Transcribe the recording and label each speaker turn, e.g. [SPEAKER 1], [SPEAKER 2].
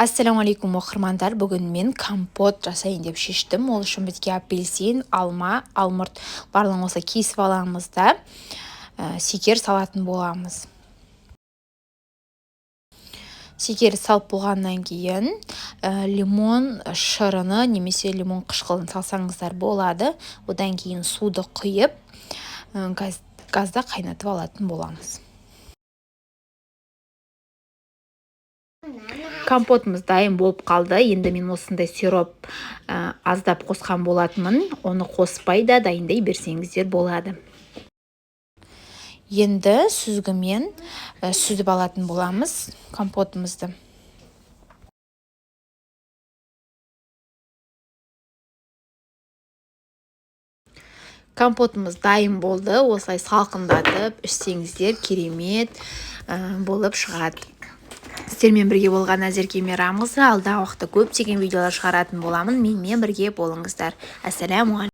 [SPEAKER 1] Ассалаумағалейкум оқырмандар, бүгін мен компот жасайын деп шештім. Ол үшін бізге апельсин, алма, алмұрт барлығын осы кесіп аламыз да секер салатын боламыз. Секер салып болғаннан кейін лимон шырыны немесе лимон қышқылын салсаңыздар болады. Одан кейін суды құйып газда қайнатып алатын боламыз. Компотымыз дайын болып қалды. Енді мен осындай сироп аздап қосқан болатынмын. Оны қоспай да дайындай берсеңіздер болады. Енді сүзгімен сүзіп алатын боламыз компотымызды. Компотымыз дайын болды. Осылай салқындатып ішсеңіздер керемет болып шығады. Сіздермен бірге болған Назерке Мейрамқызы. Алдағы уақытта көптеген видеолар шығаратын боламын. Менімен бірге болыңыздар. Ассалаумағалейкум.